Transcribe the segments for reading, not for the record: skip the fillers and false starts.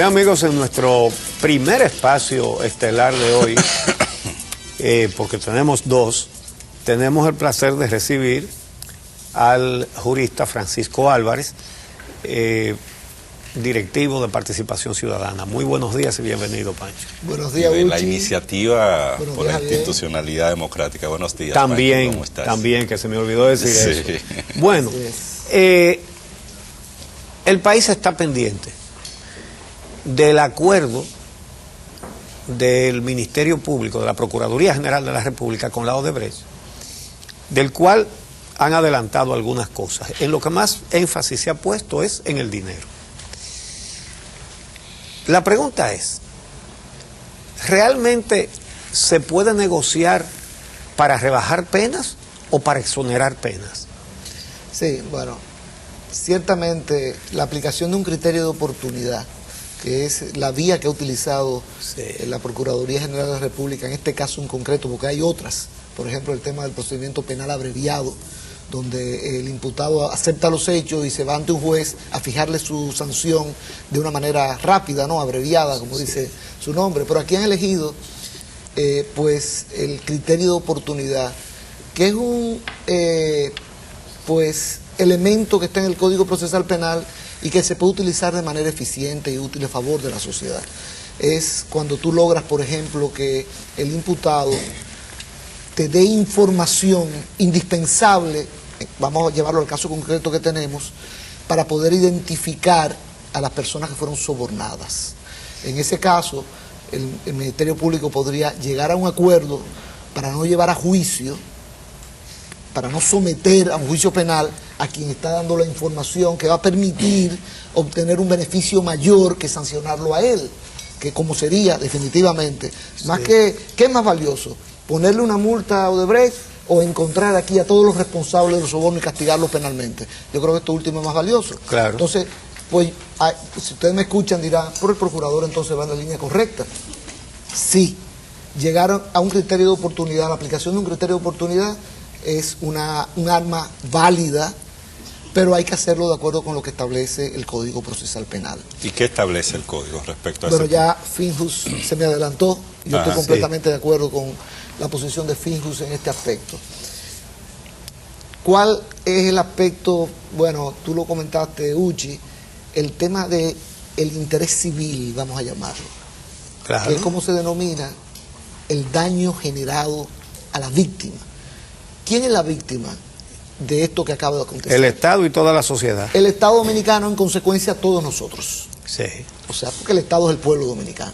Bien, amigos, en nuestro primer espacio estelar de hoy, porque tenemos dos, tenemos el placer de recibir al jurista Francisco Álvarez, directivo de Participación Ciudadana. Muy buenos días y bienvenido, Pancho. Buenos días, de Uchi. la iniciativa Buenos por días, la Javier. institucionalidad democrática. Buenos días, También, Pancho, ¿cómo estás? también, que se me olvidó decir Sí. eso. Bueno, el país está pendiente del acuerdo del Ministerio Público, de la Procuraduría General de la República con la Odebrecht, del cual han adelantado algunas cosas. En lo que más énfasis se ha puesto es en el dinero. La pregunta es, ¿realmente se puede negociar para rebajar penas o para exonerar penas? Sí, bueno, ciertamente la aplicación de un criterio de oportunidad, que es la vía que ha utilizado la Procuraduría General de la República, en este caso en concreto, porque hay otras, por ejemplo el tema del procedimiento penal abreviado, donde el imputado acepta los hechos y se va ante un juez a fijarle su sanción de una manera rápida, no abreviada, como dice su nombre. Pero aquí han elegido pues el criterio de oportunidad, que es un pues elemento que está en el Código Procesal Penal y que se puede utilizar de manera eficiente y útil a favor de la sociedad. Es cuando tú logras, por ejemplo, que el imputado te dé información indispensable, vamos a llevarlo al caso concreto que tenemos, para poder identificar a las personas que fueron sobornadas. En ese caso, el Ministerio Público podría llegar a un acuerdo para no llevar a juicio, para no someter a un juicio penal a quien está dando la información que va a permitir obtener un beneficio mayor que sancionarlo a él, que como sería definitivamente, más que, ¿qué es más valioso? ¿Ponerle una multa a Odebrecht o encontrar aquí a todos los responsables de los sobornos y castigarlos penalmente? Yo creo que esto último es más valioso. Claro. Entonces, pues, si ustedes me escuchan dirán, por el procurador entonces va en la línea correcta. Sí, llegaron a un criterio de oportunidad, la aplicación de un criterio de oportunidad es un arma válida, pero hay que hacerlo de acuerdo con lo que establece el Código Procesal Penal. ¿Y qué establece el código respecto a Bueno, ese ya Finjus se me adelantó, yo estoy completamente sí. de acuerdo con la posición de Finjus en este aspecto. ¿Cuál es el aspecto? Bueno, tú lo comentaste, Uchi, el tema del interés civil, vamos a llamarlo, Claro. que es como se denomina el daño generado a la víctima. ¿Quién es la víctima de esto que acaba de acontecer? El Estado y toda la sociedad. El Estado dominicano, en consecuencia, todos nosotros. Sí. O sea, porque el Estado es el pueblo dominicano.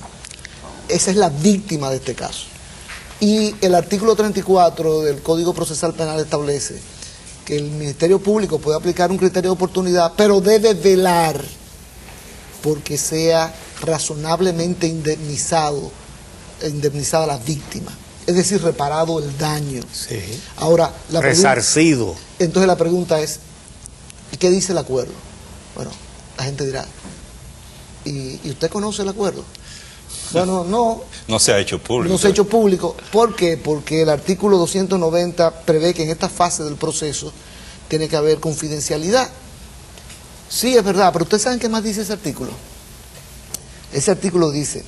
Esa es la víctima de este caso. Y el artículo 34 del Código Procesal Penal establece que el Ministerio Público puede aplicar un criterio de oportunidad, pero debe velar porque sea razonablemente indemnizada la víctima. Es decir, reparado el daño. Sí. Ahora, Resarcido. entonces la pregunta es, ¿y qué dice el acuerdo? Bueno, la gente dirá, ¿y usted conoce el acuerdo? Bueno, no se ha hecho público. no se ha hecho público. ¿Por qué? Porque el artículo 290 prevé que en esta fase del proceso tiene que haber confidencialidad. Sí, es verdad, pero ¿ustedes saben qué más dice ese artículo? Ese artículo dice,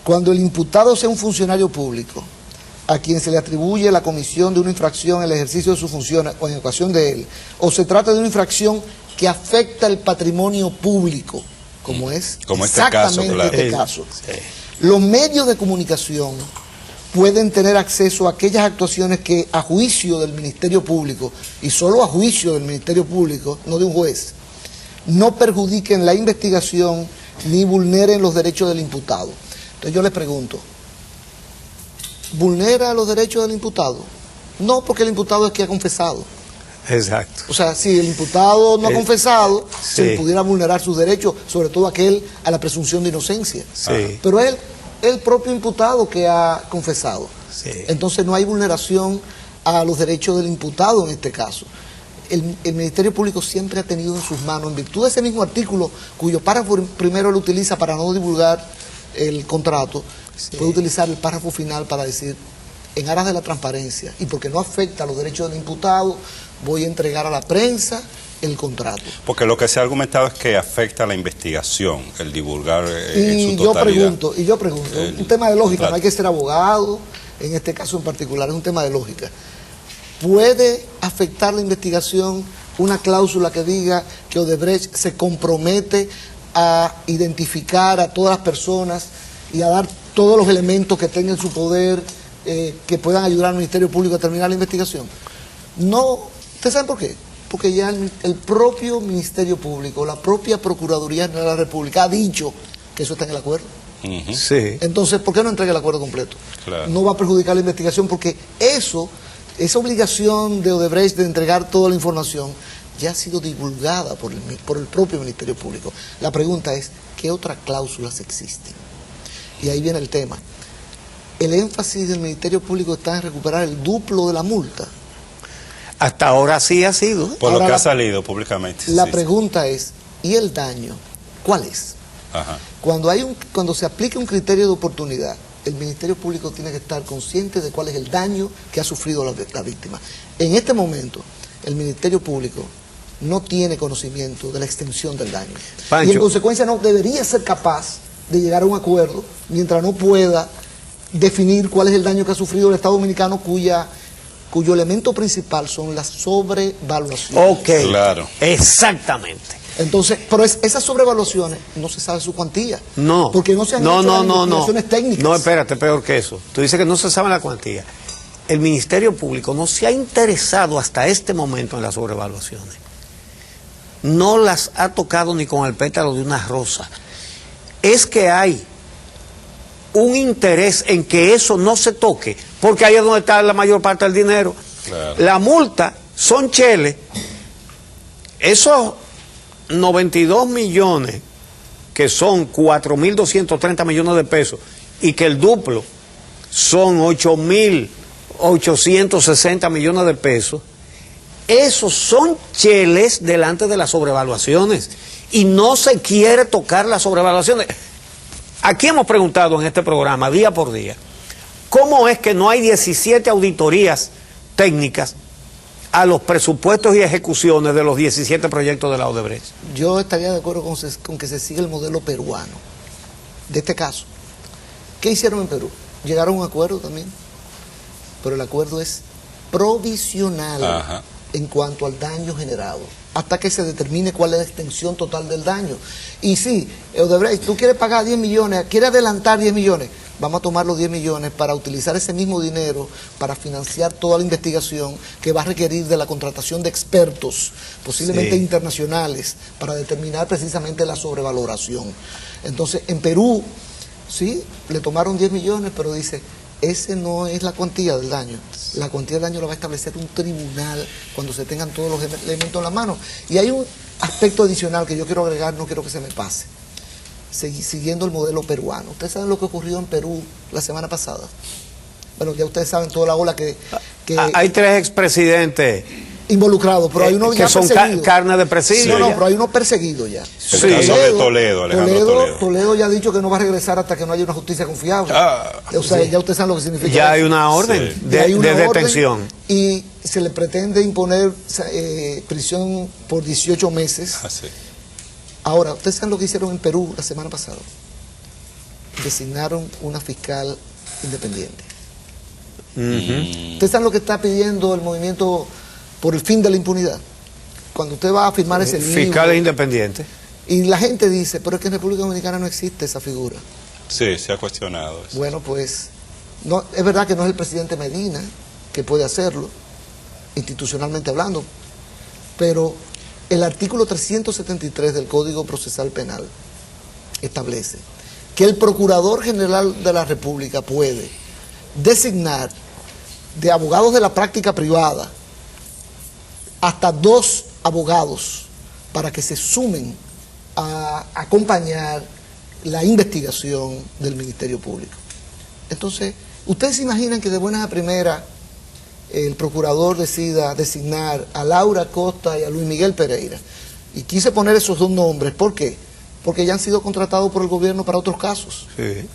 cuando el imputado sea un funcionario público, a quien se le atribuye la comisión de una infracción en el ejercicio de sus funciones o en ocasión de él, o se trata de una infracción que afecta el patrimonio público, como es como exactamente este este caso, caso. Sí. Los medios de comunicación pueden tener acceso a aquellas actuaciones que a juicio del Ministerio Público, y solo a juicio del Ministerio Público, no de un juez, no perjudiquen la investigación ni vulneren los derechos del imputado. Entonces yo les pregunto, ¿vulnera los derechos del imputado? No, porque el imputado es que ha confesado. Exacto. O sea, si el imputado no ha confesado, sí. se le pudiera vulnerar sus derechos, sobre todo aquel a la presunción de inocencia. Sí. Pero es el propio imputado que ha confesado. Sí. Entonces no hay vulneración a los derechos del imputado en este caso. El Ministerio Público siempre ha tenido en sus manos, en virtud de ese mismo artículo, cuyo párrafo primero lo utiliza para no divulgar el contrato, Sí. puede utilizar el párrafo final para decir, en aras de la transparencia y porque no afecta a los derechos del imputado, voy a entregar a la prensa el contrato. Porque lo que se ha argumentado es que afecta a la investigación, el divulgar en Y su yo totalidad. pregunto, un tema de lógica, no hay que ser abogado, en este caso en particular, es un tema de lógica. ¿Puede afectar la investigación una cláusula que diga que Odebrecht se compromete a identificar a todas las personas y a dar todos los elementos que tenga en su poder que puedan ayudar al Ministerio Público a terminar la investigación? No. ¿Ustedes saben por qué? Porque ya el propio Ministerio Público, la propia Procuraduría General de la República ha dicho que eso está en el acuerdo. Ujú. Sí. Entonces, ¿por qué no entrega el acuerdo completo? Claro. No va a perjudicar la investigación porque esa obligación de Odebrecht de entregar toda la información ya ha sido divulgada por el propio Ministerio Público. La pregunta es, ¿qué otras cláusulas existen? Y ahí viene el tema. El énfasis del Ministerio Público está en recuperar el duplo de la multa. Hasta ahora sí ha sido. Por Ahora lo que la- ha salido públicamente. La sí, sí. pregunta es, ¿y el daño? ¿Cuál es? Ajá. Cuando se aplica un criterio de oportunidad, el Ministerio Público tiene que estar consciente de cuál es el daño que ha sufrido la víctima. En este momento, el Ministerio Público no tiene conocimiento de la extensión del daño. Pancho. Y en consecuencia no debería ser capaz de llegar a un acuerdo mientras no pueda definir cuál es el daño que ha sufrido el Estado Dominicano cuyo elemento principal son las sobrevaluaciones. Ok. Claro. Exactamente. Entonces, pero esas sobrevaluaciones no se sabe su cuantía. No. Porque no se han no, hecho no, las no, investigaciones técnicas. No, espérate, peor que eso. Tú dices que no se sabe la cuantía. El Ministerio Público no se ha interesado hasta este momento en las sobrevaluaciones. No las ha tocado ni con el pétalo de una rosa. Es que hay un interés en que eso no se toque, porque ahí es donde está la mayor parte del dinero. Claro. La multa son cheles. Esos 92 millones, que son 4.230 millones de pesos, y que el duplo son 8.860 millones de pesos, esos son cheles delante de las sobrevaluaciones. Y no se quiere tocar las sobrevaluaciones. Aquí hemos preguntado en este programa, día por día, ¿cómo es que no hay 17 auditorías técnicas a los presupuestos y ejecuciones de los 17 proyectos de la Odebrecht? Yo estaría de acuerdo con que se siga el modelo peruano de este caso. ¿Qué hicieron en Perú? Llegaron a un acuerdo también, pero el acuerdo es provisional. Ajá. En cuanto al daño generado, hasta que se determine cuál es la extensión total del daño. Y sí, Odebrecht, tú quieres pagar 10 millones, quieres adelantar 10 millones, vamos a tomar los 10 millones para utilizar ese mismo dinero para financiar toda la investigación que va a requerir de la contratación de expertos, posiblemente Sí. internacionales, para determinar precisamente la sobrevaloración. Entonces, en Perú, sí, le tomaron 10 millones, pero dice, ese no es la cuantía del daño. La cuantía del daño la va a establecer un tribunal cuando se tengan todos los elementos en la mano. Y hay un aspecto adicional que yo quiero agregar, no quiero que se me pase. Siguiendo el modelo peruano. ¿Ustedes saben lo que ocurrió en Perú la semana pasada? Bueno, ya ustedes saben toda la ola que Hay 3 expresidentes involucrados, pero hay uno que ya son perseguido. carne de presidio. No, ya. pero hay uno perseguido ya. El caso de Toledo, Alejandro Toledo. Toledo ya ha dicho que no va a regresar hasta que no haya una justicia confiable. O sea, ya ustedes saben lo que significa. Ya eso. hay una orden Sí. de, Hay una de orden detención. y se le pretende imponer prisión por 18 meses. Así. Ahora, ustedes saben lo que hicieron en Perú la semana pasada. Designaron una fiscal independiente. Ustedes saben lo que está pidiendo el movimiento por el fin de la impunidad. Cuando usted va a firmar ese libro, Fiscales independientes. y la gente dice, pero es que en República Dominicana no existe esa figura. Sí, se ha cuestionado eso. Bueno, pues, no, es verdad que no es el presidente Medina que puede hacerlo, institucionalmente hablando, pero el artículo 373 del Código Procesal Penal establece que el Procurador General de la República puede designar de abogados de la práctica privada hasta 2 abogados para que se sumen a acompañar la investigación del Ministerio Público. Entonces, ¿ustedes se imaginan que de buenas a primeras el procurador decida designar a Laura Costa y a Luis Miguel Pereira? Y quise poner esos 2 nombres, ¿por qué? Porque ya han sido contratados por el gobierno para otros casos, Sí,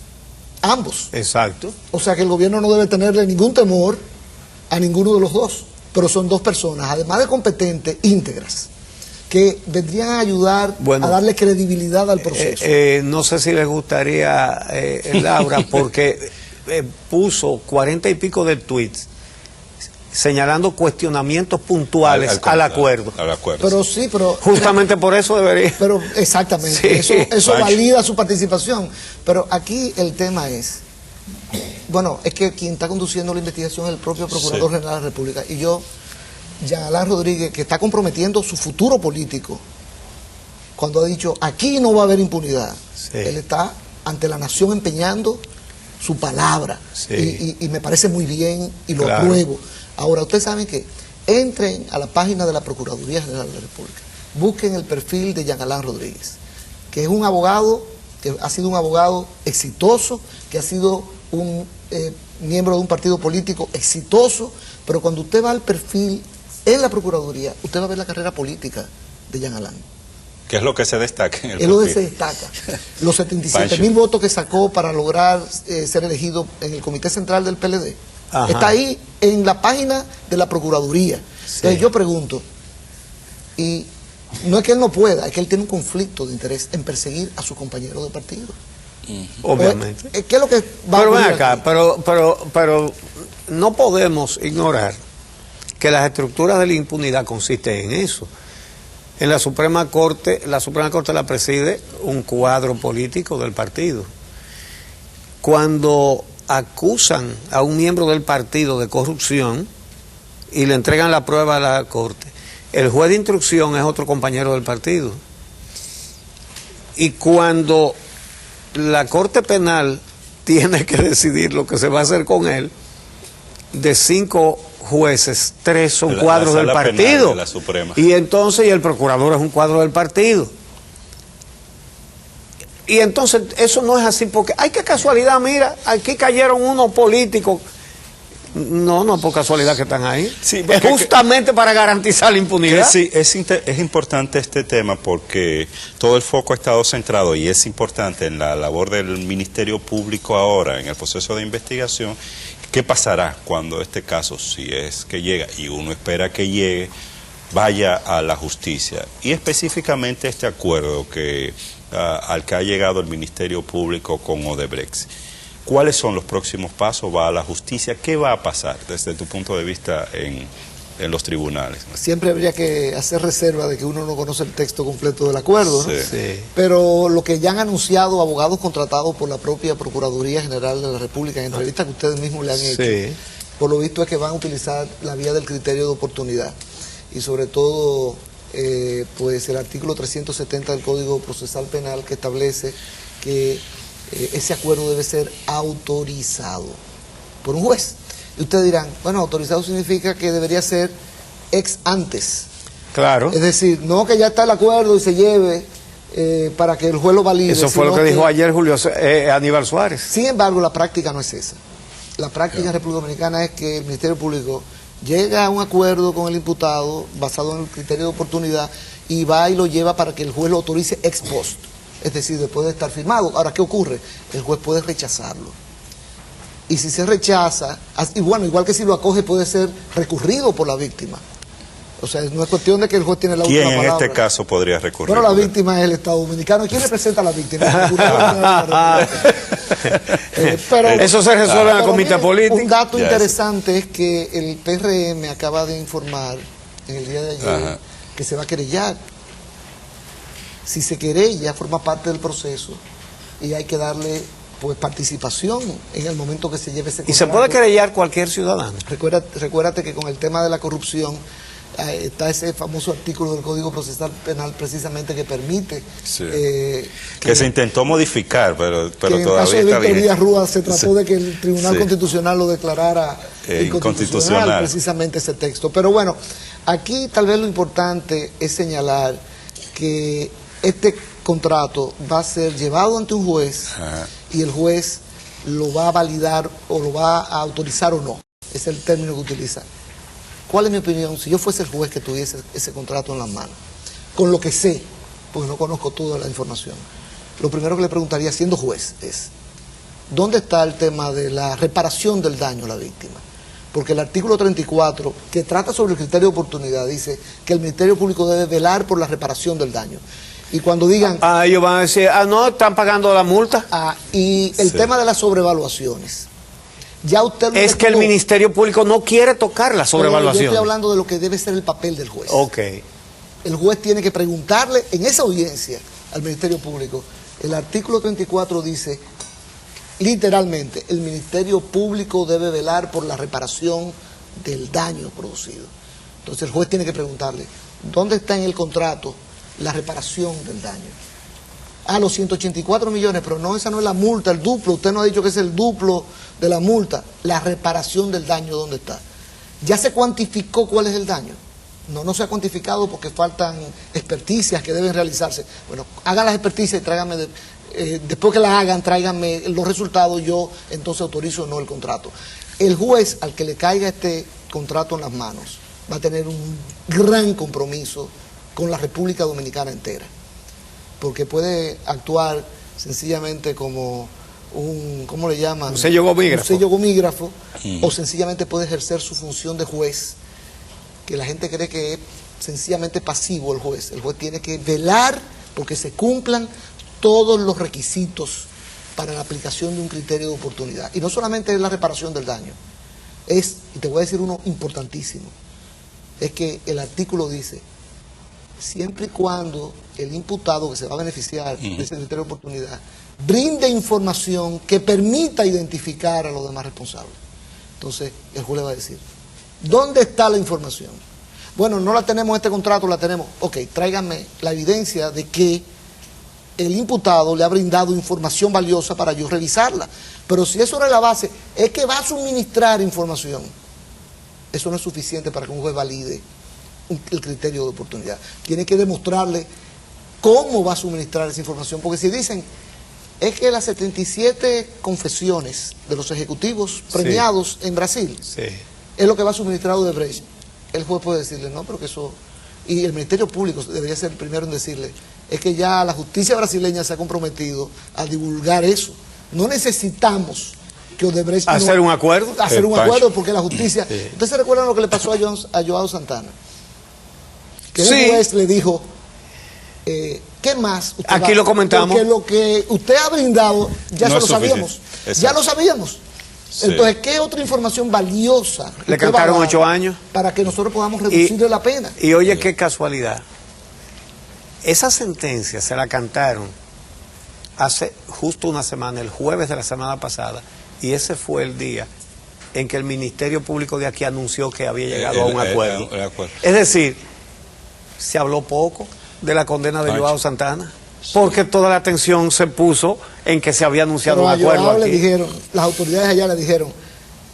ambos. exacto. O sea que el gobierno no debe tenerle ningún temor a ninguno de los 2, pero son 2 personas, además de competentes, íntegras. que vendrían a ayudar a darle credibilidad al proceso. No sé si les gustaría, Laura, porque puso 40 y pico de tweets señalando cuestionamientos puntuales al acuerdo. Pero sí, pero... Justamente por eso debería... Pero exactamente, sí. eso valida su participación. Pero aquí el tema es, bueno, es que quien está conduciendo la investigación es el propio Procurador General de la República. Y yo, Jean Alain Rodríguez, que está comprometiendo su futuro político, cuando ha dicho, aquí no va a haber impunidad, él está ante la nación empeñando su palabra. Y me parece muy bien y lo apruebo. Ahora, ustedes saben que entren a la página de la Procuraduría General de la República, busquen el perfil de Jean Alain Rodríguez, que es un abogado, que ha sido un abogado exitoso, que ha sido un miembro de un partido político exitoso, pero cuando usted va al perfil en la Procuraduría, usted va a ver la carrera política de Jean Alain. ¿Qué es lo que se destaca en el perfil? Es lo que se destaca. Los 77.000 votos que sacó para lograr ser elegido en el Comité Central del PLD. Ajá. Está ahí en la página de la Procuraduría. Entonces yo pregunto, y no es que él no pueda, es que él tiene un conflicto de interés en perseguir a su compañero de partido. Obviamente. ¿Qué es lo que va pero a ven acá, pero no podemos ignorar que las estructuras de la impunidad consisten en eso. En la Suprema Corte la preside un cuadro político del partido. Cuando acusan a un miembro del partido de corrupción y le entregan la prueba a la Corte, el juez de instrucción es otro compañero del partido. Y cuando la Corte Penal tiene que decidir lo que se va a hacer con él, de 5 jueces, 3 son cuadros del partido. De la Suprema. Y entonces el procurador es un cuadro del partido. Y entonces eso no es así, porque hay que casualidad, mira, aquí cayeron unos políticos. No por casualidad que están ahí. Sí, es justamente para garantizar la impunidad. Sí, es importante este tema porque todo el foco ha estado centrado, y es importante en la labor del Ministerio Público ahora, en el proceso de investigación. ¿Qué pasará cuando este caso, si es que llega, y uno espera que llegue, vaya a la justicia? Y específicamente este acuerdo al que ha llegado el Ministerio Público con Odebrecht. ¿Cuáles son los próximos pasos? ¿Va a la justicia? ¿Qué va a pasar desde tu punto de vista en los tribunales? Siempre habría que hacer reserva de que uno no conoce el texto completo del acuerdo, ¿no? Sí. Pero lo que ya han anunciado abogados contratados por la propia Procuraduría General de la República, en entrevistas que ustedes mismos le han hecho, por lo visto es que van a utilizar la vía del criterio de oportunidad. Y sobre todo, pues el artículo 370 del Código Procesal Penal, que establece que ese acuerdo debe ser autorizado por un juez. Y ustedes dirán, bueno, autorizado significa que debería ser ex antes. Claro. Es decir, no que ya está el acuerdo y se lleve para que el juez lo valide. Eso fue lo que dijo ayer Aníbal Suárez. Sin embargo, la práctica no es esa. La práctica en República Dominicana es que el Ministerio Público llega a un acuerdo con el imputado basado en el criterio de oportunidad y va y lo lleva para que el juez lo autorice ex post. Es decir, después de estar firmado. Ahora, ¿qué ocurre? El juez puede rechazarlo. Y si se rechaza, y bueno, igual que si lo acoge, puede ser recurrido por la víctima. O sea, no es cuestión de que el juez tiene la última palabra. ¿Quién en este caso podría recurrir? Bueno, la víctima es el Estado Dominicano. ¿Quién representa a la víctima? Pero eso se resuelve en la comité político. Un dato interesante es que el PRM acaba de informar en el día de ayer que se va a querellar. Si se querella, forma parte del proceso y hay que darle pues participación en el momento que se lleve ese contrato. ¿Y se puede querellar cualquier ciudadano? Recuérdate que con el tema de la corrupción está ese famoso artículo del Código Procesal Penal precisamente que permite que se intentó modificar, pero todavía está bien. En el caso de Víctor Díaz Rúa se trató de que el Tribunal Constitucional lo declarara inconstitucional, precisamente ese texto. Pero bueno, aquí tal vez lo importante es señalar que este contrato va a ser llevado ante un juez y el juez lo va a validar o lo va a autorizar o no. Es el término que utiliza. ¿Cuál es mi opinión? Si yo fuese el juez que tuviese ese contrato en las manos, con lo que sé, porque no conozco toda la información, lo primero que le preguntaría siendo juez es, ¿dónde está el tema de la reparación del daño a la víctima? porque el artículo 34, que trata sobre el criterio de oportunidad, dice que el Ministerio Público debe velar por la reparación del daño. Y cuando digan... ellos van a decir, no, están pagando la multa. Y el tema de las sobrevaluaciones. Ya usted es que el Ministerio Público no quiere tocar la sobrevaluación. Yo estoy hablando de lo que debe ser el papel del juez. Ok. El juez tiene que preguntarle en esa audiencia al Ministerio Público. El artículo 34 dice, literalmente, el Ministerio Público debe velar por la reparación del daño producido. Entonces el juez tiene que preguntarle, ¿dónde está en el contrato la reparación del daño? Los 184 millones, pero no, esa no es la multa, el duplo. Usted no ha dicho que es el duplo de la multa. La reparación del daño, ¿dónde está? ¿Ya se cuantificó cuál es el daño? No se ha cuantificado porque faltan experticias que deben realizarse. Bueno, hagan las experticias y tráiganme, después que las hagan, tráiganme los resultados, yo entonces autorizo o no el contrato. El juez al que le caiga este contrato en las manos va a tener un gran compromiso con la República Dominicana entera, porque puede actuar sencillamente como un, ¿cómo le llaman? Un sello gomígrafo. Un sello gomígrafo, o sencillamente puede ejercer su función de juez, que la gente cree que es sencillamente pasivo el juez. El juez tiene que velar porque se cumplan todos los requisitos para la aplicación de un criterio de oportunidad. Y no solamente es la reparación del daño, y te voy a decir uno importantísimo, es que el artículo dice, siempre y cuando el imputado que se va a beneficiar de ese criterio de oportunidad brinde información que permita identificar a los demás responsables. Entonces el juez le va a decir, ¿dónde está la información? Bueno, no la tenemos en este contrato, la tenemos. Ok, tráiganme la evidencia de que el imputado le ha brindado información valiosa para yo revisarla. Pero si eso no es la base, es que va a suministrar información. Eso no es suficiente para que un juez valide el criterio de oportunidad. Tiene que demostrarle cómo va a suministrar esa información, porque si dicen, es que las 77 confesiones de los ejecutivos premiados en Brasil es lo que va a suministrar Odebrecht, el juez puede decirle, no, pero que eso... Y el Ministerio Público debería ser el primero en decirle, es que ya la justicia brasileña se ha comprometido a divulgar eso. No necesitamos que Odebrecht... ¿Hacer un acuerdo? Hacer un acuerdo, porque la justicia... ¿Ustedes se recuerdan lo que le pasó a Joao Santana? Que el juez le dijo, ¿qué más? Aquí lo comentamos. Porque lo que usted ha brindado, ya no lo sabíamos. Ya lo sabíamos. Entonces, ¿qué otra información valiosa le cantaron 8 años para que nosotros podamos reducirle la pena? Y oye, qué casualidad. Esa sentencia se la cantaron hace justo una semana, el jueves de la semana pasada, y ese fue el día en que el Ministerio Público de aquí anunció que había llegado a un acuerdo. Es decir, se habló poco de la condena de Joao Santana, porque toda la atención se puso en que se había anunciado un acuerdo aquí. Le dijeron, las autoridades allá le dijeron,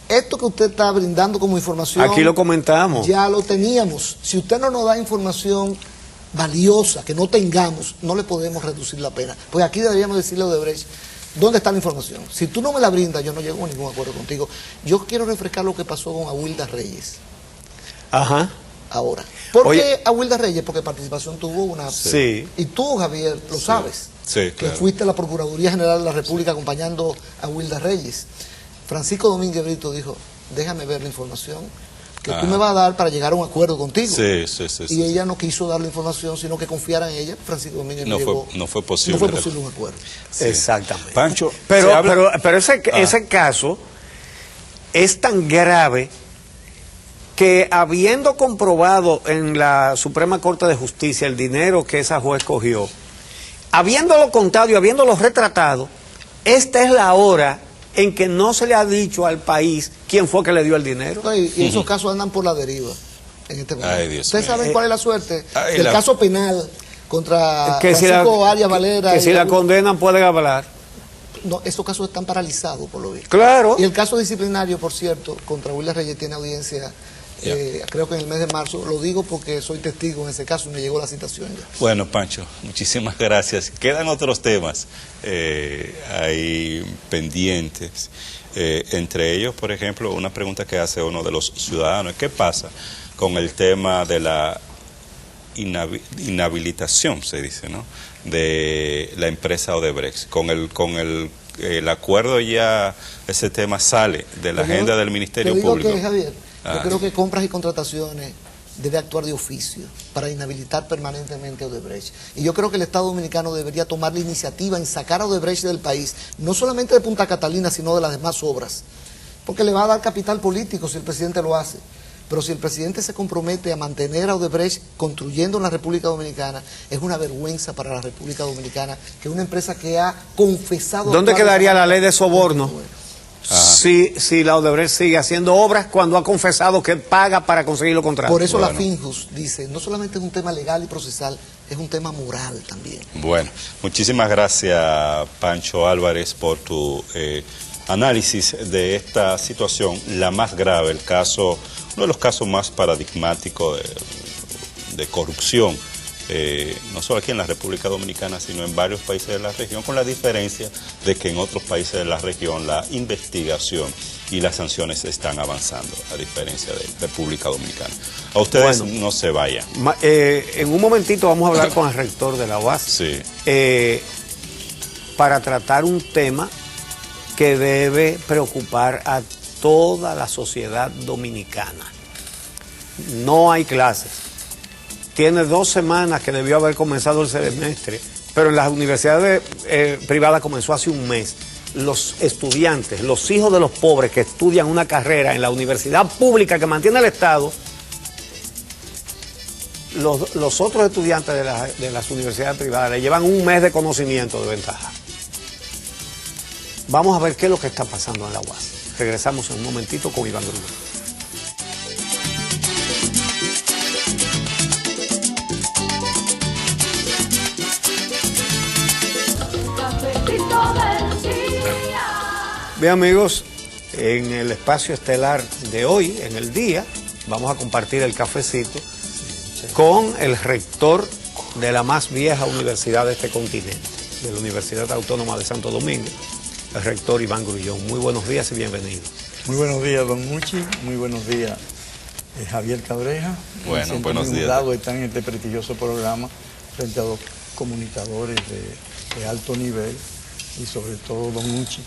esto que usted está brindando como información, aquí lo comentamos, ya lo teníamos. Si usted no nos da información valiosa que no tengamos, no le podemos reducir la pena. Pues aquí deberíamos decirle a Odebrecht, ¿dónde está la información? Si tú no me la brindas, yo no llego a ningún acuerdo contigo. Yo quiero refrescar lo que pasó con Awilda Reyes. Ajá. Ahora, ¿por qué Awilda Reyes? Porque participación tuvo una... Sí. Y tú, Javier, lo sabes. Sí, que fuiste a la Procuraduría General de la República acompañando a Awilda Reyes. Francisco Domínguez Brito dijo, déjame ver la información que tú me vas a dar para llegar a un acuerdo contigo. Y ella no quiso dar la información, sino que confiara en ella. Francisco Domínguez no fue posible un acuerdo. Sí. Exactamente. Pancho, pero ese caso es tan grave que, habiendo comprobado en la Suprema Corte de Justicia el dinero que esa juez cogió, habiéndolo contado y habiéndolo retratado, esta es la hora en que no se le ha dicho al país quién fue que le dio el dinero. Y esos casos andan por la deriva en este momento. ¿Ustedes saben cuál es la suerte del caso penal contra Francisco Arias Valera? Que si la condenan pueden hablar. No, estos casos están paralizados por lo visto. Claro. Y el caso disciplinario, por cierto, contra Awilda Reyes tiene audiencia, creo que en el mes de marzo. Lo digo porque soy testigo en ese caso y me llegó la citación ya. Bueno, Pancho, muchísimas gracias. Quedan otros temas ahí pendientes. Entre ellos, por ejemplo, una pregunta que hace uno de los ciudadanos: ¿qué pasa con el tema de la inhabilitación, se dice, ¿no?, de la empresa Odebrecht, con el el acuerdo ya, ese tema sale de la agenda del Ministerio Público. Javier, yo creo que Compras y Contrataciones debe actuar de oficio para inhabilitar permanentemente a Odebrecht. Y yo creo que el Estado Dominicano debería tomar la iniciativa en sacar a Odebrecht del país, no solamente de Punta Catalina, sino de las demás obras, porque le va a dar capital político si el presidente lo hace. Pero si el presidente se compromete a mantener a Odebrecht construyendo en la República Dominicana, es una vergüenza para la República Dominicana que una empresa que ha confesado... ¿Dónde quedaría la ley de soborno? Si la Odebrecht sigue haciendo obras cuando ha confesado que paga para conseguir los contratos. Por eso la Finjus dice, no solamente es un tema legal y procesal, es un tema moral también. Bueno, muchísimas gracias, Pancho Álvarez, por tu análisis de esta situación, la más grave, el caso, uno de los casos más paradigmáticos de corrupción, no solo aquí en la República Dominicana, sino en varios países de la región, con la diferencia de que en otros países de la región la investigación y las sanciones están avanzando, a diferencia de República Dominicana. A ustedes no se vayan. En un momentito vamos a hablar con el rector de la UAS Sí. para tratar un tema que debe preocupar a toda la sociedad dominicana. No hay clases. Tiene 2 semanas que debió haber comenzado el semestre, pero en las universidades privadas comenzó hace un mes. Los estudiantes, los hijos de los pobres que estudian una carrera en la universidad pública que mantiene el Estado, los otros estudiantes de las universidades privadas le llevan un mes de conocimiento de ventaja. Vamos a ver qué es lo que está pasando en la UAS. Regresamos en un momentito con Iván Grullón. Bien, amigos, en el espacio estelar de hoy, en el día, vamos a compartir el cafecito con el rector de la más vieja universidad de este continente, de la Universidad Autónoma de Santo Domingo, el rector Iván Grullón. Muy buenos días y bienvenido. Muy buenos días, don Muchi. Muy buenos días, Javier Cabreja. Bueno, buenos días. Honrado de estar en este prestigioso programa frente a dos comunicadores de alto nivel y sobre todo don Muchi,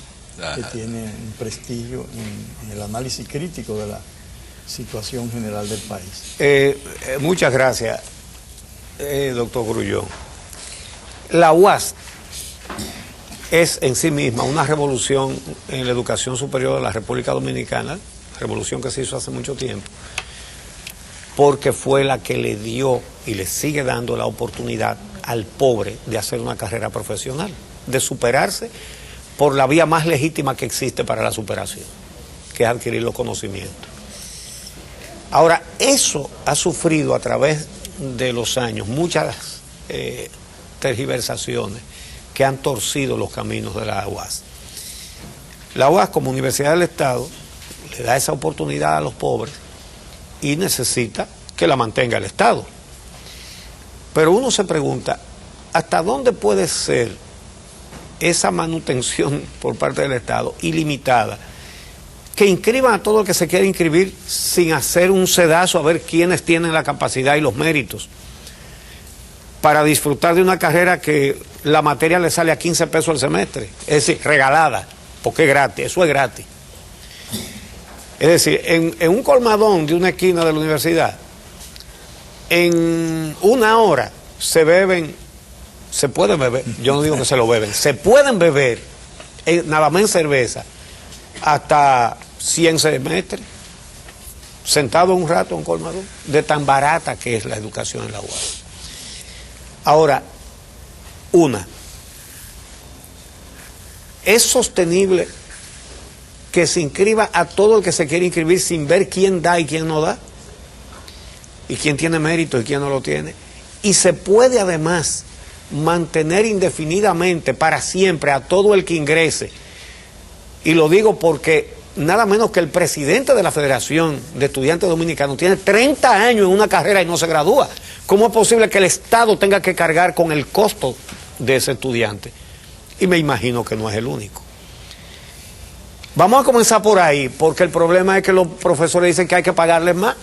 que tiene un prestigio en el análisis crítico de la situación general del país. Muchas gracias, doctor Grullón. La UAS es en sí misma una revolución en la educación superior de la República Dominicana, revolución que se hizo hace mucho tiempo, porque fue la que le dio y le sigue dando la oportunidad al pobre de hacer una carrera profesional, de superarse por la vía más legítima que existe para la superación, que es adquirir los conocimientos. Ahora, eso ha sufrido a través de los años muchas tergiversaciones que han torcido los caminos de la UAS. La UAS, como Universidad del Estado, le da esa oportunidad a los pobres y necesita que la mantenga el Estado. Pero uno se pregunta, ¿hasta dónde puede ser esa manutención por parte del Estado ilimitada? Que inscriban a todo el que se quiera inscribir sin hacer un sedazo a ver quiénes tienen la capacidad y los méritos para disfrutar de una carrera que la materia le sale a 15 pesos al semestre, es decir, regalada, porque es gratis, eso es gratis. Es decir, en un colmadón de una esquina de la universidad, en 1 hora se pueden beber, yo no digo que se lo beben, se pueden beber, nada más en cerveza, hasta 100 semestres, sentado un rato en un colmadón, de tan barata que es la educación en la UAS. Ahora, ¿es sostenible que se inscriba a todo el que se quiere inscribir sin ver quién da y quién no da? Y quién tiene mérito y quién no lo tiene. Y se puede además mantener indefinidamente para siempre a todo el que ingrese. Y lo digo porque nada menos que el presidente de la Federación de Estudiantes Dominicanos tiene 30 años en una carrera y no se gradúa. ¿Cómo es posible que el Estado tenga que cargar con el costo de ese estudiante? Y me imagino que no es el único. Vamos a comenzar por ahí, porque el problema es que los profesores dicen que hay que pagarles más.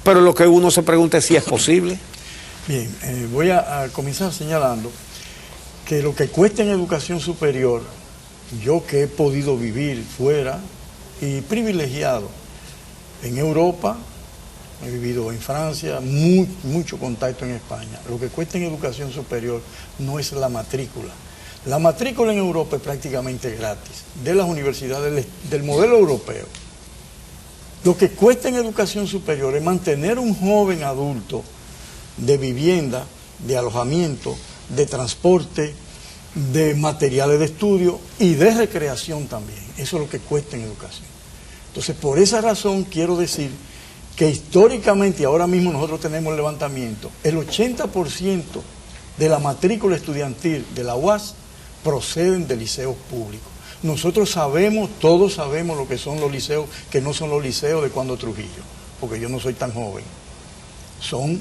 Pero lo que uno se pregunta es si es posible. Bien, voy a comenzar señalando que lo que cuesta en educación superior, yo que he podido vivir fuera y privilegiado en Europa, he vivido en Francia, mucho contacto en España, lo que cuesta en educación superior no es la matrícula. La matrícula en Europa es prácticamente gratis, de las universidades del modelo europeo. Lo que cuesta en educación superior es mantener un joven adulto de vivienda, de alojamiento, de transporte, de materiales de estudio y de recreación también. Eso es lo que cuesta en educación. Entonces, por esa razón quiero decir que históricamente, y ahora mismo nosotros tenemos el levantamiento, el 80% de la matrícula estudiantil de la UAS proceden de liceos públicos. Nosotros sabemos, todos sabemos lo que son los liceos, que no son los liceos de cuando Trujillo, porque yo no soy tan joven. Son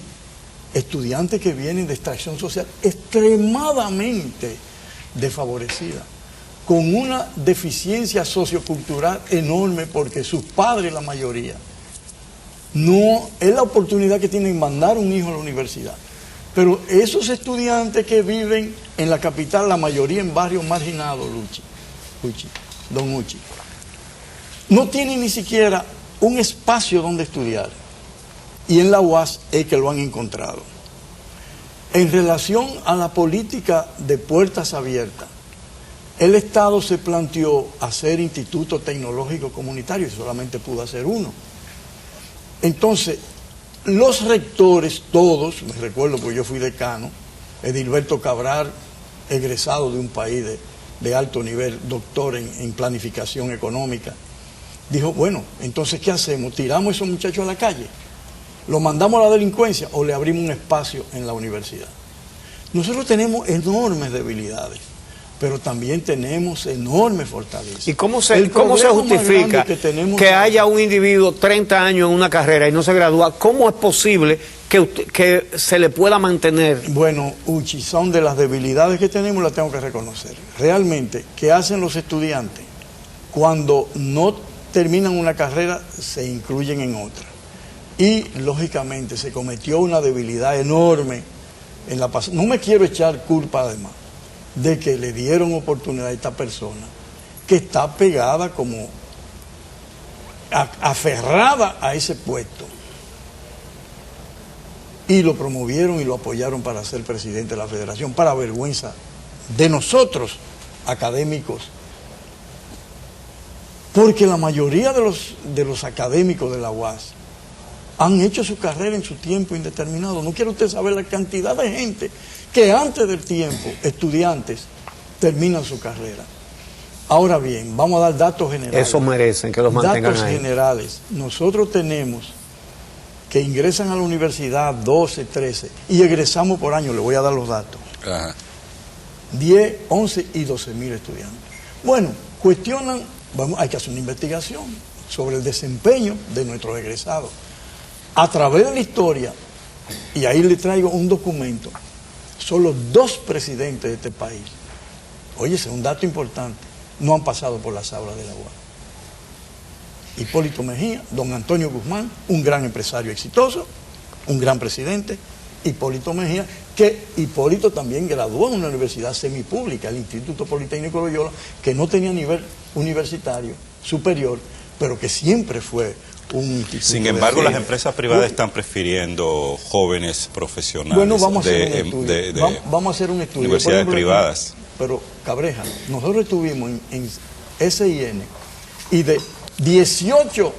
estudiantes que vienen de extracción social extremadamente desfavorecida, con una deficiencia sociocultural enorme, porque sus padres, la mayoría, no es la oportunidad que tienen mandar un hijo a la universidad. Pero esos estudiantes que viven en la capital, la mayoría en barrios marginados, Don Uchi, no tienen ni siquiera un espacio donde estudiar. Y en la UAS es que lo han encontrado. En relación a la política de puertas abiertas, el Estado se planteó hacer institutos tecnológicos comunitarios y solamente pudo hacer uno. Entonces, los rectores, todos, me recuerdo porque yo fui decano, Edilberto Cabral, egresado de un país de alto nivel, doctor en planificación económica, dijo, bueno, entonces, ¿qué hacemos? ¿Tiramos a esos muchachos a la calle? ¿Lo mandamos a la delincuencia o le abrimos un espacio en la universidad? Nosotros tenemos enormes debilidades, pero también tenemos enormes fortalezas. ¿Y cómo se justifica que haya un individuo 30 años en una carrera y no se gradúa? ¿Cómo es posible que se le pueda mantener? Bueno, Uchi, son de las debilidades que tenemos, las tengo que reconocer. Realmente, ¿qué hacen los estudiantes? Cuando no terminan una carrera, se incluyen en otra. Y, lógicamente, se cometió una debilidad enorme en la pasada. No me quiero echar culpa, además, de que le dieron oportunidad a esta persona, que está pegada como aferrada a ese puesto. Y lo promovieron y lo apoyaron para ser presidente de la federación, para vergüenza de nosotros, académicos. Porque la mayoría de los académicos de la UAS han hecho su carrera en su tiempo indeterminado. No quiere usted saber la cantidad de gente que antes del tiempo, estudiantes, terminan su carrera. Ahora bien, vamos a dar datos generales. Eso merecen que los mantengan datos ahí. Generales. Nosotros tenemos que ingresan a la universidad 12, 13, y egresamos por año, le voy a dar los datos. Ajá. 10, 11 y 12 mil estudiantes. Bueno, cuestionan, hay que hacer una investigación sobre el desempeño de nuestros egresados. A través de la historia, y ahí le traigo un documento, solo 2 presidentes de este país, oye, ese es un dato importante, no han pasado por las aulas de la UAS. Hipólito Mejía, don Antonio Guzmán, un gran empresario exitoso, un gran presidente, Hipólito Mejía, que Hipólito también graduó en una universidad semipública, el Instituto Politécnico de Loyola, que no tenía nivel universitario superior, pero que siempre fue un instituto. Sin embargo, las empresas privadas están prefiriendo jóvenes profesionales. Bueno, vamos a hacer un estudio. Vamos a hacer un estudio. Universidades privadas. Pero, Cabreja, nosotros estuvimos en SIN y de 18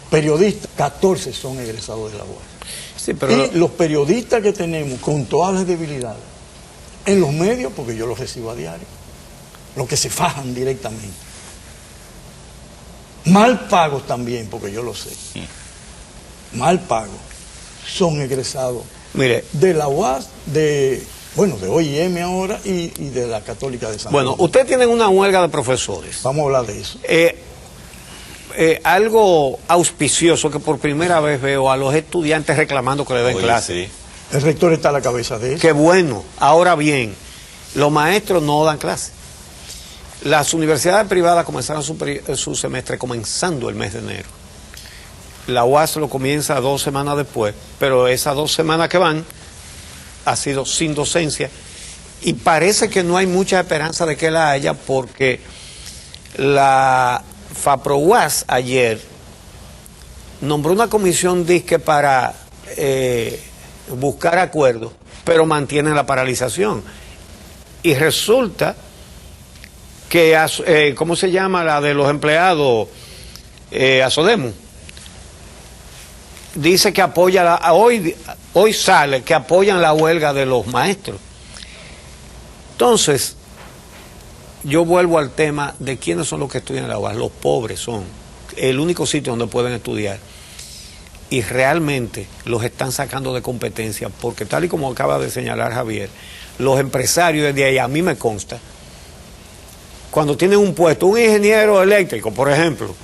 periodistas, 14 son egresados de la UAS. Sí, pero y los periodistas que tenemos, con todas las debilidades, en los medios, porque yo los recibo a diario, los que se fajan directamente. Mal pagos también, porque yo lo sé. Mal pagos. Son egresados. mire, De la UAS, de OIM ahora y de la Católica de San bueno, Pedro. ustedes tienen una huelga de profesores. Vamos a hablar de eso. Algo auspicioso que por primera vez veo a los estudiantes reclamando que le den Oye, clase. sí. El rector está a la cabeza de eso. Qué bueno. Ahora bien, los maestros no dan clase. Las universidades privadas comenzaron su semestre comenzando el mes de enero. La UAS lo comienza 2 semanas después, pero esas 2 semanas que van ha sido sin docencia Y parece que no hay mucha esperanza de que la haya, porque la FAPROUAS ayer nombró una comisión disque para buscar acuerdos, pero mantiene la paralización. Y resulta que, ¿cómo se llama la de los empleados? Asodemu. Dice que apoya, hoy sale que apoyan la huelga de los maestros. Entonces, yo vuelvo al tema de quiénes son los que estudian en la UAS. Los pobres son el único sitio donde pueden estudiar. Y realmente los están sacando de competencia, porque tal y como acaba de señalar Javier, los empresarios de ahí, a mí me consta, cuando tienen un puesto, un ingeniero eléctrico, por ejemplo,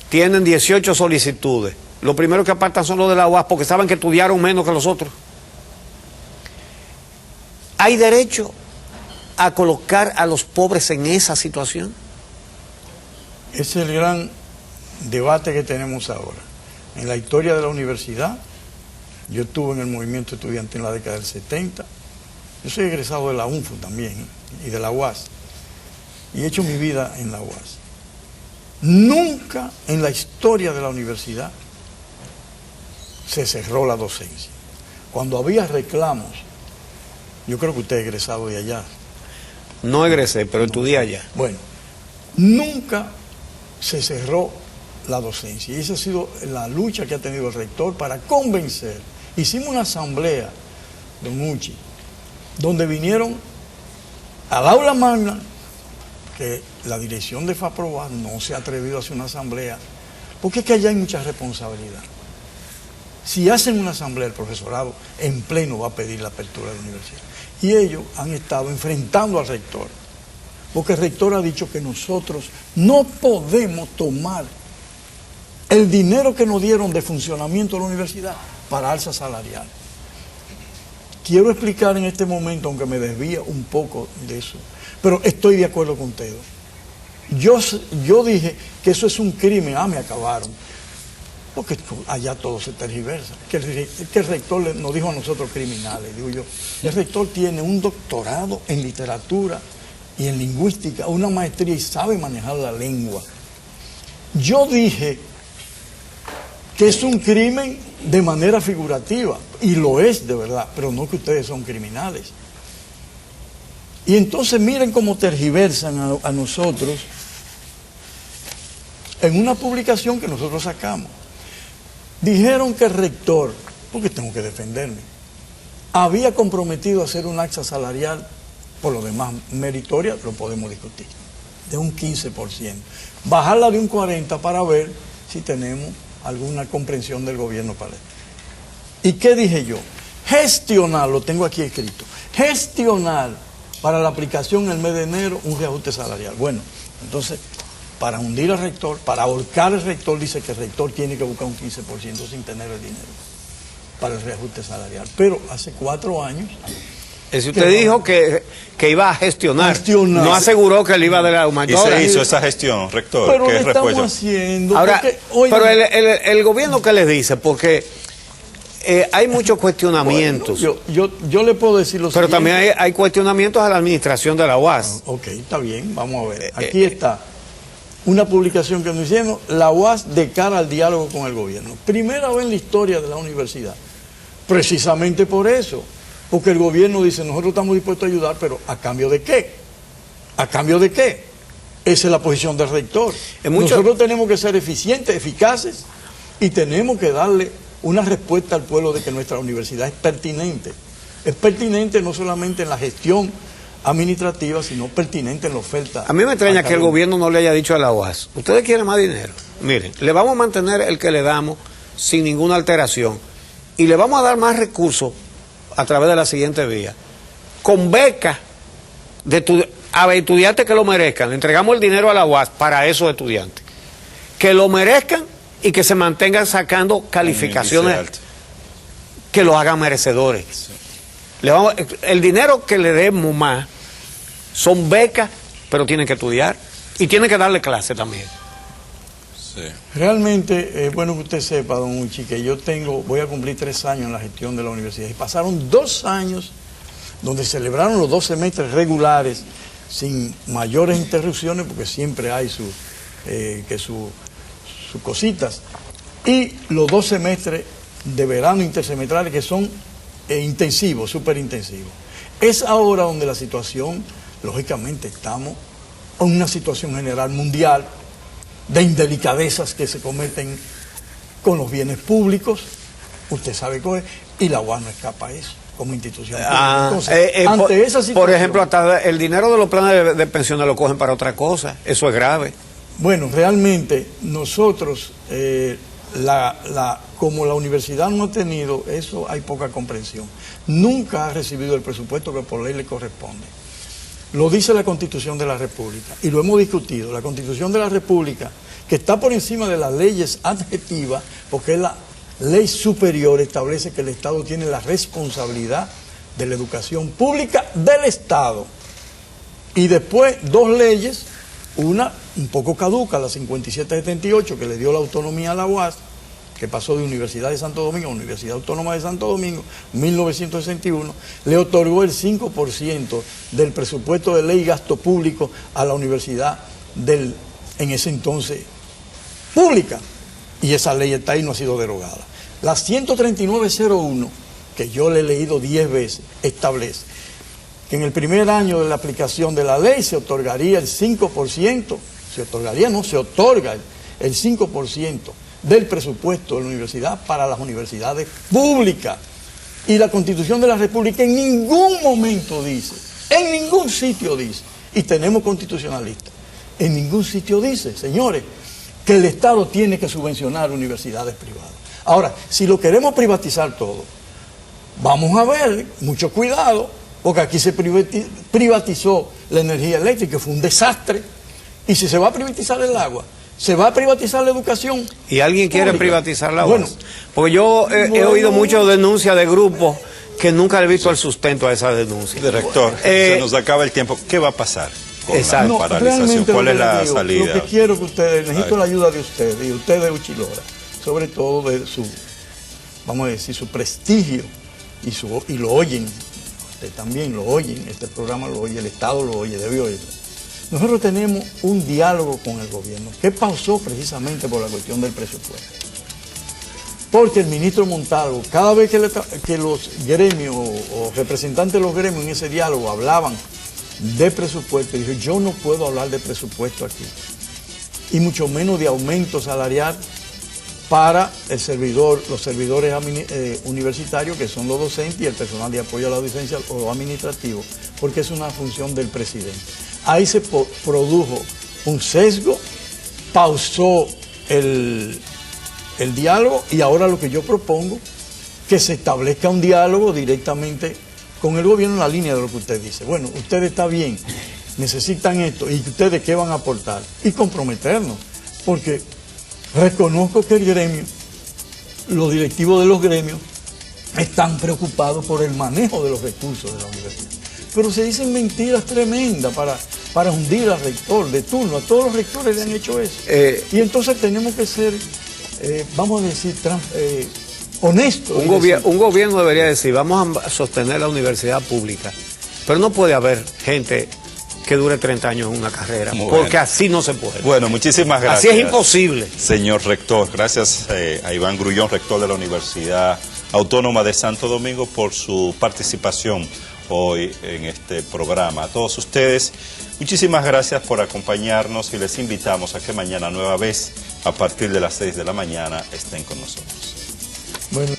tienen 18 solicitudes. Lo primero que apartan son los de la UAS, porque saben que estudiaron menos que los otros. ¿Hay derecho a colocar a los pobres en esa situación? Ese es el gran debate que tenemos ahora. En la historia de la universidad, yo estuve en el movimiento estudiantil en la década del 70, yo soy egresado de la UNFU también y de la UAS, y he hecho mi vida en la UAS. Nunca en la historia de la universidad se cerró la docencia. Cuando había reclamos, yo creo que usted es egresado de allá. No egresé, pero estudié allá. Bueno, nunca se cerró la docencia, y esa ha sido la lucha que ha tenido el rector para convencer. Hicimos una asamblea, don Uchi, donde vinieron al aula magna, que la dirección de FAPROUAS no se ha atrevido a hacer una asamblea, porque es que allá hay mucha responsabilidad. Si hacen una asamblea, el profesorado en pleno va a pedir la apertura de la universidad. Y ellos han estado enfrentando al rector, porque el rector ha dicho que nosotros no podemos tomar el dinero que nos dieron de funcionamiento de la universidad para alza salarial. Quiero explicar en este momento, aunque me desvía un poco de eso, pero estoy de acuerdo con Tedo. Yo dije que eso es un crimen. Me acabaron. Porque allá todo se tergiversa. Que el rector nos dijo a nosotros criminales. Digo yo, el rector tiene un doctorado en literatura y en lingüística, una maestría, y sabe manejar la lengua. Yo dije que es un crimen de manera figurativa, y lo es de verdad, pero no que ustedes son criminales. Y entonces miren cómo tergiversan a nosotros en una publicación que nosotros sacamos. Dijeron que el rector, porque tengo que defenderme, había comprometido a hacer un alza salarial, por lo demás meritoria, lo podemos discutir, de un 15%. Bajarla de un 40% para ver si tenemos alguna comprensión del gobierno para esto. ¿Y qué dije yo? Gestionar, lo tengo aquí escrito, gestionar para la aplicación en el mes de enero un reajuste salarial. Bueno, entonces, para hundir al rector, para ahorcar al rector, dice que el rector tiene que buscar un 15% sin tener el dinero para el reajuste salarial. Pero hace 4 años... Si usted dijo que iba a gestionar, no aseguró que le iba a dar aumento. Y se hizo esa gestión, rector. Pero ¿Qué le estamos respuesta? haciendo... Ahora, porque, oye, pero el gobierno, ¿qué le dice? Porque hay muchos cuestionamientos. Bueno, yo le puedo decir lo pero siguiente. también hay cuestionamientos a la administración de la UAS. Ok, está bien, vamos a ver. Aquí está una publicación que nos hicieron, la UAS de cara al diálogo con el gobierno. Primera vez en la historia de la universidad. Precisamente por eso. Porque el gobierno dice, nosotros estamos dispuestos a ayudar, pero ¿a cambio de qué? ¿A cambio de qué? Esa es la posición del rector. Nosotros tenemos que ser eficientes, eficaces, y tenemos que darle una respuesta al pueblo de que nuestra universidad es pertinente. Es pertinente no solamente en la gestión administrativa, sino pertinente en la oferta. A mí me extraña que el gobierno no le haya dicho a la UAS, ustedes quieren más dinero, miren, le vamos a mantener el que le damos sin ninguna alteración, y le vamos a dar más recursos a través de la siguiente vía, con becas a estudiantes que lo merezcan. Le entregamos el dinero a la UAS para esos estudiantes que lo merezcan y que se mantengan sacando calificaciones que los hagan merecedores. Sí. El dinero que le demos más son becas, pero tienen que estudiar y tienen que darle clase también. Sí. Realmente es bueno que usted sepa, don Uchi, que voy a cumplir 3 años en la gestión de la universidad, y pasaron 2 años donde celebraron los 2 semestres regulares sin mayores interrupciones, porque siempre hay sus cositas, y los 2 semestres de verano intersemestrales que son intensivos, súper intensivos. Es ahora donde la situación, lógicamente estamos en una situación general mundial de indelicadezas que se cometen con los bienes públicos, usted sabe cómo es, y la UAS no escapa a eso como institución pública. Entonces, ante esa situación, por ejemplo, hasta el dinero de los planes de pensiones lo cogen para otra cosa, eso es grave. Bueno, realmente nosotros, como la universidad no ha tenido eso, hay poca comprensión. Nunca ha recibido el presupuesto que por ley le corresponde. Lo dice la Constitución de la República y lo hemos discutido. La Constitución de la República, que está por encima de las leyes adjetivas, porque es la ley superior, establece que el Estado tiene la responsabilidad de la educación pública del Estado. Y después 2 leyes, una un poco caduca, la 5778, que le dio la autonomía a la UAS, que pasó de Universidad de Santo Domingo a Universidad Autónoma de Santo Domingo, 1961, le otorgó el 5% del presupuesto de ley y gasto público a la universidad en ese entonces pública, y esa ley está ahí, no ha sido derogada. La 13901, que yo le he leído 10 veces, establece que en el primer año de la aplicación de la ley se otorgaría el 5%, se otorga el 5% del presupuesto de la universidad para las universidades públicas. Y la Constitución de la República en ningún momento dice, en ningún sitio dice, y tenemos constitucionalistas, en ningún sitio dice, señores, que el Estado tiene que subvencionar universidades privadas. Ahora, si lo queremos privatizar todo, vamos a ver, mucho cuidado, porque aquí se privatizó la energía eléctrica, fue un desastre, y si se va a privatizar el agua, se va a privatizar la educación. ¿Y alguien quiere pública privatizar la UAS? Bueno, porque yo he oído muchas denuncias de grupos que nunca he visto el sustento a esas denuncias. Director, se nos acaba el tiempo. ¿Qué va a pasar con exacto. la paralización? ¿Cuál es la salida? Lo que quiero que ustedes, necesito la ayuda de ustedes, y ustedes de Uchilora, sobre todo de su, vamos a decir, su prestigio, y lo oyen, usted también lo oyen, este programa lo oye, el Estado lo oye, debe oírlo. Nosotros tenemos un diálogo con el gobierno que pasó precisamente por la cuestión del presupuesto. Porque el ministro Montalvo, cada vez que los gremios o representantes de los gremios en ese diálogo hablaban de presupuesto, dijo, yo no puedo hablar de presupuesto aquí, y mucho menos de aumento salarial para los servidores universitarios, que son los docentes y el personal de apoyo a la docencia o administrativo, porque es una función del presidente. Ahí se produjo un sesgo, pausó el diálogo, y ahora lo que yo propongo, que se establezca un diálogo directamente con el gobierno en la línea de lo que usted dice. Bueno, usted está bien, necesitan esto, y ustedes qué van a aportar, y comprometernos, porque reconozco que el gremio, los directivos de los gremios, están preocupados por el manejo de los recursos de la universidad. Pero se dicen mentiras tremendas para hundir al rector de turno. A todos los rectores le han hecho eso. Y entonces tenemos que ser, vamos a decir, honestos. Un gobierno debería decir, vamos a sostener la universidad pública, pero no puede haber gente que dure 30 años en una carrera, porque así no se puede. Bueno, muchísimas gracias. Así es imposible. Señor rector, gracias a Iván Grullón, rector de la Universidad Autónoma de Santo Domingo, por su participación hoy en este programa. A todos ustedes, muchísimas gracias por acompañarnos, y les invitamos a que mañana nueva vez, a partir de las 6 de la mañana, estén con nosotros. Bueno.